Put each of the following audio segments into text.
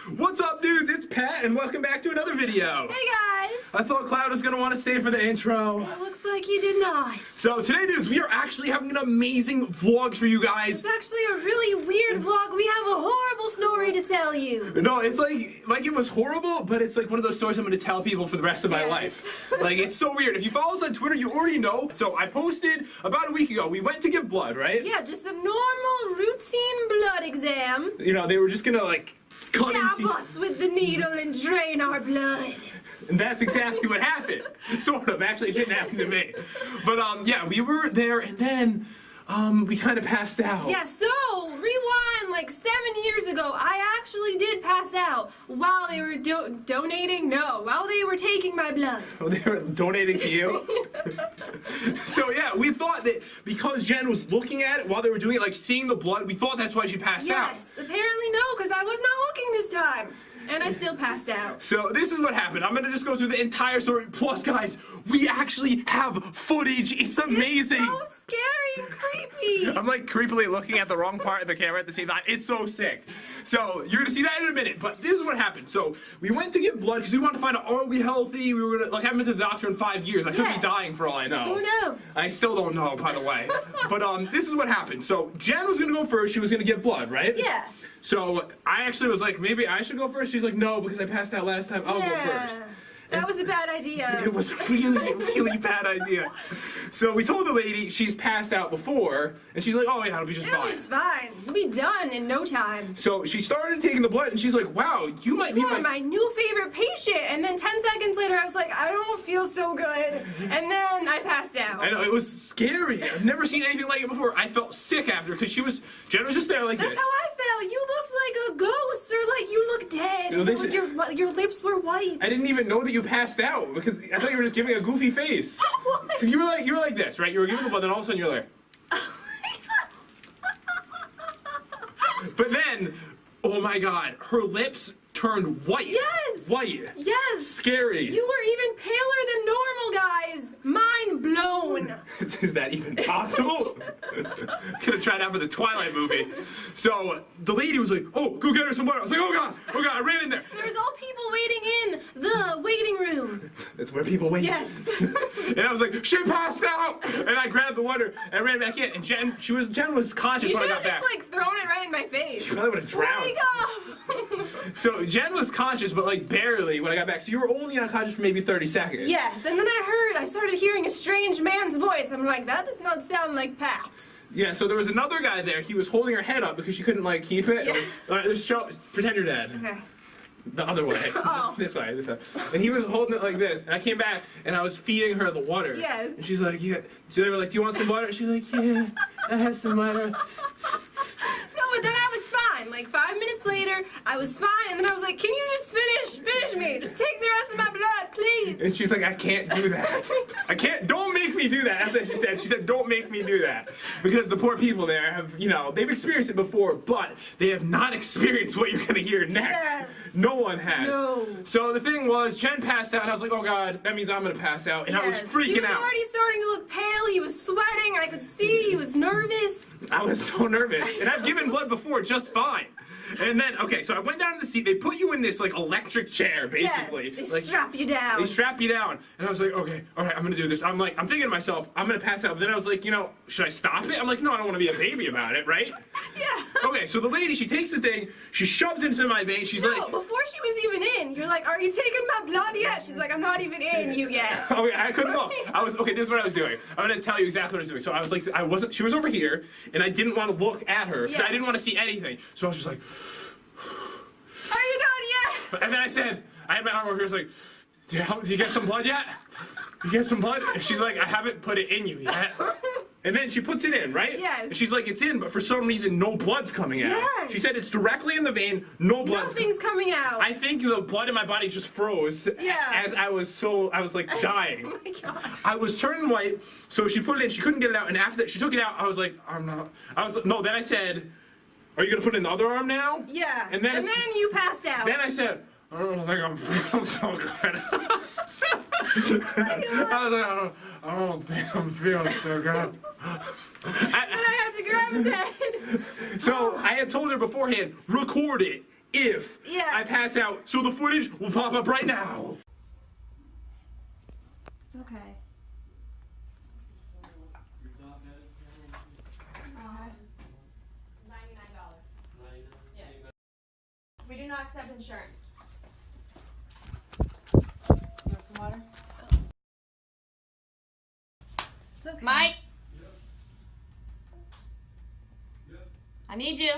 What's up, dudes? It's Pat, and welcome back to another video. Hey, guys. I thought Cloud was going to want to stay for the intro. It looks like you did not. So today, dudes, we are actually having an amazing vlog for you guys. It's actually a really weird vlog. We have a horrible story to tell you. No, it's like it was horrible, but it's like one of those stories I'm going to tell people for the rest of my life. Like, it's so weird. If you follow us on Twitter, you already know. So I posted about a week ago. We went to give blood, right? Yeah, just a normal routine blood exam. You know, they were just going to, like, stab us with the needle and drain our blood. And that's exactly what happened. Sort of. Actually, it didn't happen to me. But, yeah, we were there, and then, we kind of passed out. Yeah, so, rewind like 7 years ago, I actually did pass out while they were donating? No, while they were taking my blood. Oh, they were donating to you? So, yeah, we thought that because Jen was looking at it while they were doing it, like seeing the blood, we thought that's why she passed out. Yes, apparently no, because I was not looking this time. And I still passed out. So this is what happened. I'm gonna just go through the entire story. Plus, guys, we actually have footage. It's amazing. It's so scary and creepy. I'm like creepily looking at the wrong part of the camera at the same time. It's so sick. So you're gonna see that in a minute. But this is what happened. So we went to give blood because we wanted to find out, are we healthy? We were gonna, like, I haven't been to the doctor in 5 years. I could be dying for all I know. Who knows? I still don't know, by the way. But this is what happened. So Jen was gonna go first. She was gonna give blood, right? Yeah. So I actually was like, maybe I should go first. She's like, no, because I passed out last time. I'll go first. That was a bad idea. It was a really, really bad idea. So we told the lady she's passed out before, and she's like, oh yeah, it'll be just fine. It'll be just fine. It'll be done in no time. So she started taking the blood, and she's like, wow, you might be my new favorite patient. And then 10 seconds later, I was like, I don't feel so good. And then I passed out. I know, it was scary. I've never seen anything like it before. I felt sick after, because Jen was just there like this. That's how I felt. You looked like a ghost, or like you looked dead. No, like your lips were white. I didn't even know that you passed out, because I thought you were just giving a goofy face. What? You were like this, right? You were giving the blood, then all of a sudden you're like. But then, oh my God, her lips turned white. Yes. White. Yes. Scary. You were even paler than normal, guys. Mind blown. Is that even possible? Could have tried out for the Twilight movie. So the lady was like, oh, go get her some water. I was like, oh God, I ran in there. There's all people waiting in the waiting room. That's where people wait. Yes. And I was like, she passed out. And I grabbed the water and ran back in. And Jen was conscious when I got back. You should have just like thrown it right in my face. She probably would have drowned. Wake up. So Jen was conscious, but like barely when I got back. So you were only unconscious for maybe 30 seconds. Yes, and then I started hearing a strange man's voice. I'm like, that does not sound like Pat's. Yeah, so there was another guy there. He was holding her head up because she couldn't like keep it. Yeah. All right, pretend you're dead. Okay. The other way. Oh. This way. And he was holding it like this. And I came back and I was feeding her the water. Yes. And she's like, yeah. So they were like, do you want some water? She's like, yeah, I have some water. No, but then I was fine. Like 5 minutes later, I was fine, and then I was like, can you just finish me? Just take the rest of my blood, please. And she's like, I can't do that. I can't, don't make me do that. That's what she said. She said, don't make me do that. Because the poor people there have, you know, they've experienced it before, but they have not experienced what you're going to hear next. Yes. No one has. No. So the thing was, Jen passed out, and I was like, oh God, that means I'm going to pass out. And I was freaking out. He was already starting to look pale. He was sweating. I could see he was nervous. I was so nervous. And I've given blood before just fine. And then, okay, so I went down to the seat. They put you in this, like, electric chair, basically. Yes, they strap you down. They strap you down. And I was like, okay, all right, I'm going to do this. I'm thinking to myself, I'm going to pass out. But then I was like, you know, should I stop it? I'm like, no, I don't want to be a baby about it, right? Yeah. Okay, so the lady, she takes the thing, she shoves it into my vein. She's like... before she was even in, you're like, are you taking my blood yet? She's like, I'm not even in you yet. Okay, I couldn't look. Okay, this is what I was doing. I'm going to tell you exactly what I was doing. So I was like, she was over here, and I didn't want to look at her, because I didn't want to see anything. So I was just like... Are you done yet? And then I said, I had my arm over here, I was like, do you get some blood yet? You get some blood? And she's like, I haven't put it in you yet. And then she puts it in, right? Yes. And she's like, it's in, but for some reason, no blood's coming out. Yes. She said it's directly in the vein, no blood's Nothing's coming out. I think the blood in my body just froze. Yeah. As I was like dying. Oh my God. I was turning white, so she put it in, she couldn't get it out, and after that, she took it out, I was like, no, then I said, are you gonna put it in the other arm now? Yeah. And then you passed out. Then I said, I don't think I'm feeling so good. I don't think I'm feeling so good. And I had to grab his head. So I had told her beforehand, record it. if Yes. I pass out. So the footage will pop up right now. It's okay. $99. Yes. We do not accept insurance. Want some water? It's okay. Mike? I need you.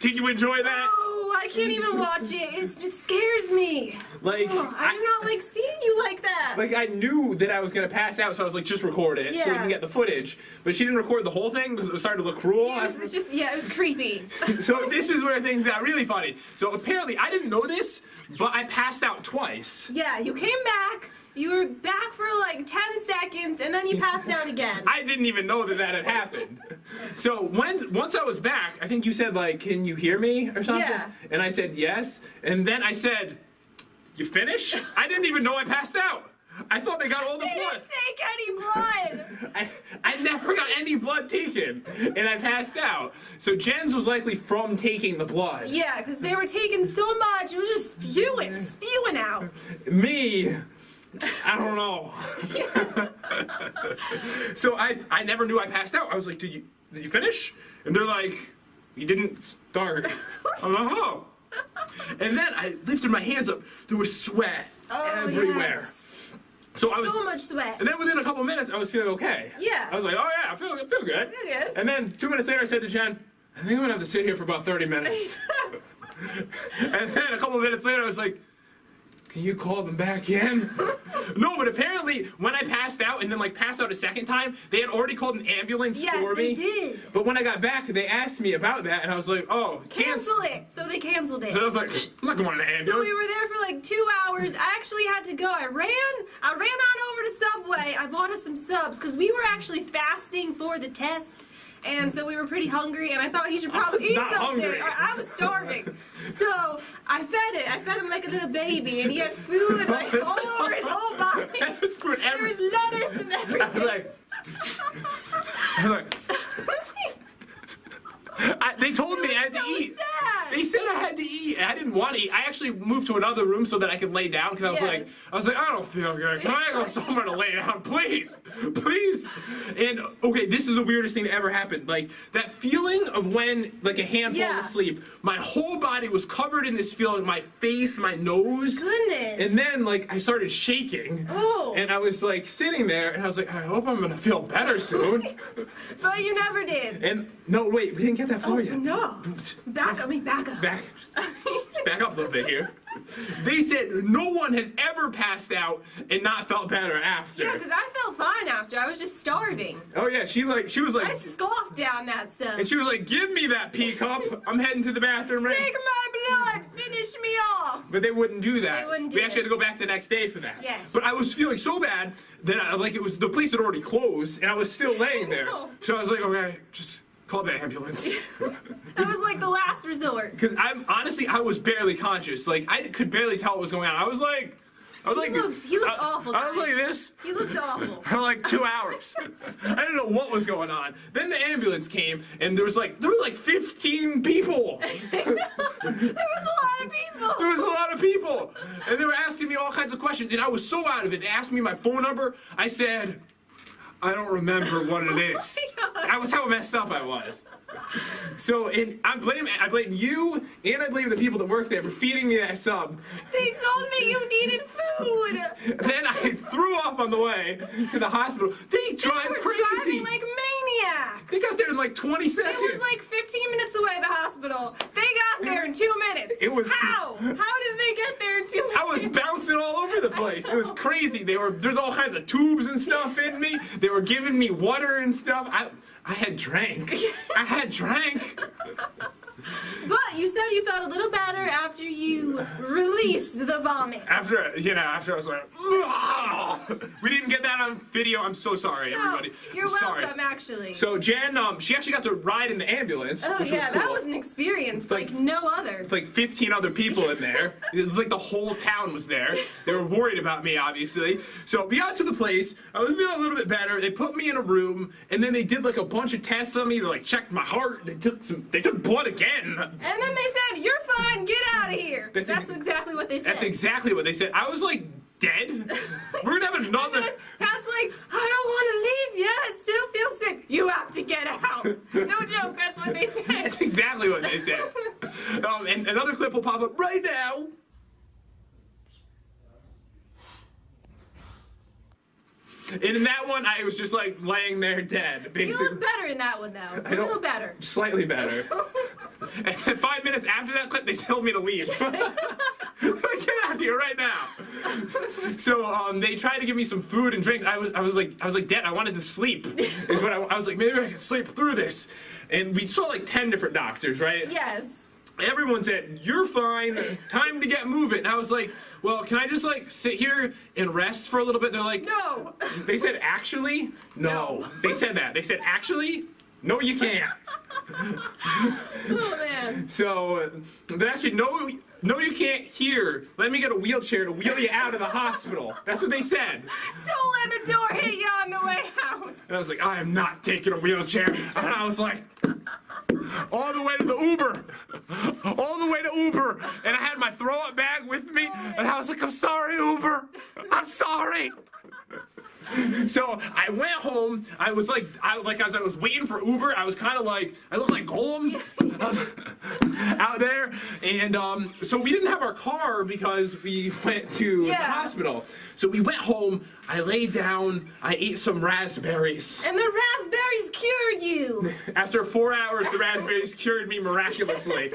Did you enjoy that? Oh, I can't even watch it. It scares me. Like, Oh, I do not like seeing you like that. Like, I knew that I was gonna pass out, so I was like, just record it so we Yeah. can get the footage. But she didn't record the whole thing because it was starting to look cruel. It was just, yeah, it was creepy. So this is where things got really funny. So apparently, I didn't know this, but I passed out twice. Yeah, you came back. You were back for like 10 seconds, and then you passed out again. I didn't even know that that had happened. So once I was back, I think you said like, "Can you hear me?" or something. Yeah. And I said yes. And then I said, "You finish?" I didn't even know I passed out. I thought they got all the They blood. didn't take any blood. I never got any blood taken, and I passed out. So Jen's was likely from taking the blood. Yeah, because they were taking so much. It was just spewing out. Me, I don't know. So I never knew I passed out. I was like, did you finish? And they're like, you didn't start. I'm like, oh. And then I lifted my hands up. There was sweat everywhere. Yes. So I was. So much sweat. And then within a couple minutes, I was feeling okay. Yeah. I was like, oh yeah, I feel good. Feel good. And then 2 minutes later, I said to Jen, I think I'm gonna have to sit here for about 30 minutes. And then a couple of minutes later, I was like, can you call them back in? No, but apparently when I passed out and then like passed out a second time, they had already called an ambulance Yes, for me. they did. But when I got back, they asked me about that, and I was like, oh, Cancel it. So they canceled it. So I was like, I'm not going to an So ambulance. we were there for like 2 hours. I actually had to go. I ran on over to Subway. I bought us some subs because we were actually fasting for the test. And so we were pretty hungry, and I thought he should probably eat not something. hungry. I was starving. So I fed it. I fed him like a little baby, and he had food like all over his whole body. There was food There was everywhere. lettuce and everything. I was like, they told me I had to So eat. sad. They said I had to eat. And I didn't want to eat. I actually moved to another room so that I could lay down because I was like, I don't feel good. Can I go somewhere to lay down, please, please? And okay, this is the weirdest thing that ever happened. Like that feeling of when like a hand Yeah. falls asleep. My whole body was covered in this feeling. My face, my nose. Goodness. And then like I started shaking. Oh. And I was like sitting there, and I was like, I hope I'm gonna feel better soon. But you never did. And no, wait, we didn't get that far yet. No. Back up. Back, just back up a little bit here. They said no one has ever passed out and not felt better after. Yeah, because I felt fine after. I was just starving. Oh yeah, she was like, I scoffed down that stuff. and she was like, give me that pee cup. I'm heading to the bathroom right. Take my blood. Finish me off. But they wouldn't do that. They wouldn't do we actually it. had to go back the next day for that. Yes. But I was feeling so bad that it was the place had already closed, and I was still laying there. know. So I was like, okay, just call the ambulance. That was like the last resort. Because I was barely conscious. Like I could barely tell what was going on. I was like, He looks awful, I was guys. like this He looks awful. for like 2 hours. I didn't know what was going on. Then the ambulance came, and there were like 15 people. There was a lot of people. There was a lot of people, and they were asking me all kinds of questions, and I was so out of it. They asked me my phone number. I said, I don't remember what it is. Oh my God. That was how messed up I was. So, and I blame you, and I blame the people that work there for feeding me that sub. They told me you needed food. Then I threw up on the way to the hospital. They drive They were crazy. driving like maniacs. They got there in like 20 seconds. It was like 15 minutes away, the hospital. They got there in 2 minutes. It was- How? How did they get there in 2 minutes? I was bouncing all over the place. It was crazy. There's all kinds of tubes and stuff in me. They were giving me water and stuff. I had drank. I had drank. But you said you felt a little better after you released the vomit. After I was like, "Ugh." We didn't get that that on video, I'm so sorry, everybody. You're I'm sorry. welcome, actually. So Jen, she actually got to ride in the ambulance, Oh which yeah, was cool. that was an experience like no other. With like 15 other people in there. It was like the whole town was there. They were worried about me, obviously. So we got to the place. I was feeling a little bit better. They put me in a room, and then they did like a bunch of tests on me. They like checked my heart. They took blood again. And then they said, "You're fine. Get out of here." That's exactly what they said. That's exactly what they said. I was like dead. We're gonna have another. Pat's like, "I don't want to leave yet. I still feel sick. You have to get out." No joke. That's what they said. That's exactly what they said. And another clip will pop up right now. And in that one, I was just like laying there dead, basically. You look better in that one, though. A little better. Slightly better. And then 5 minutes after that clip, they told me to leave. Get out of here right now. So they tried to give me some food and drink. I was like dead. I wanted to sleep. Is what I was like, maybe I can sleep through this. And we saw like 10 different doctors, right? Yes. Everyone said, "You're fine, time to get moving." And I was like, well, can I just like sit here and rest for a little bit? They're like, no. They said, actually? No. They said that. They said, actually? No, you can't. Oh, man. So, they actually, no, you can't here. Let me get a wheelchair to wheel you out of the hospital. That's what they said. Don't let the door hit you on the way out. And I was like, I am not taking a wheelchair. And I was like, all the way to the Uber. All the way to Uber. And I had my throw-up bag with me. And I was like, I'm sorry, Uber. I'm sorry. So I went home. I was like, as I was waiting for Uber, I was kind of like, I looked like Gollum. I was out there. And so we didn't have our car because we went to the hospital. So we went home. I laid down. I ate some raspberries. And the raspberries cured you. After 4 hours, the raspberries cured me miraculously.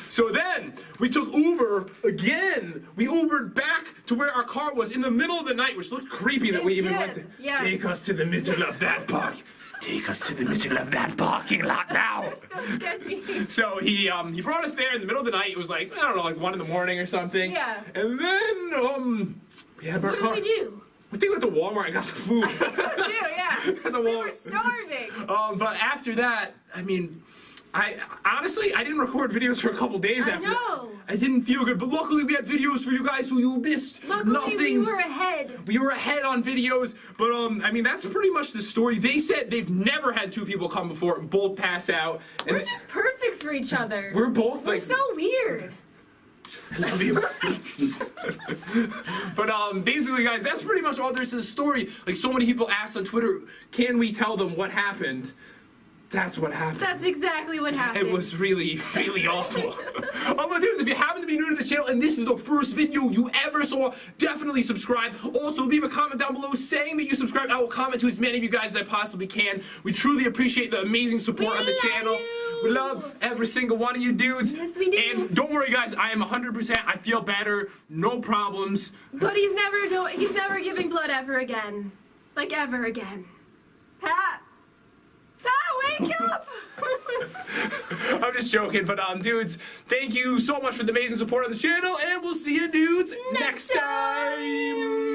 So then, we took Uber again. We Ubered back to where our car was in the middle of the night, which looked creepy that we even went to. Yes. Take us to the middle of that park. Take us to the middle of that parking lot now. So sketchy. So he brought us there in the middle of the night. It was like, I don't know, like 1 in the morning or something. Yeah. And then, we had our car. What did we do? I think we went to Walmart and got some food. So too, yeah. We were starving. But after that, I mean, I honestly didn't record videos for a couple days after. I know. I didn't feel good, but luckily we had videos for you guys, so you missed Luckily, nothing. we were ahead. We were ahead on videos, but I mean, that's pretty much the story. They said they've never had 2 people come before and both pass out. And We're just perfect for each other. we're both We're like. so weird. I love you. But basically, guys, that's pretty much all there is to the story. Like, so many people asked on Twitter, can we tell them what happened? That's what happened. That's exactly what happened. It was really, really awful. All my dudes, if you happen to be new to the channel and this is the first video you ever saw, definitely subscribe. Also, leave a comment down below saying that you subscribed. I will comment to as many of you guys as I possibly can. We truly appreciate the amazing support on the channel. You. We love every single one of you dudes. Yes, we do. And don't worry, guys. I am 100%. I feel better. No problems. But he's never giving blood ever again. Like ever again. Pat! Pat, wake up! I'm just joking, but dudes, thank you so much for the amazing support on the channel, and we'll see you dudes next time.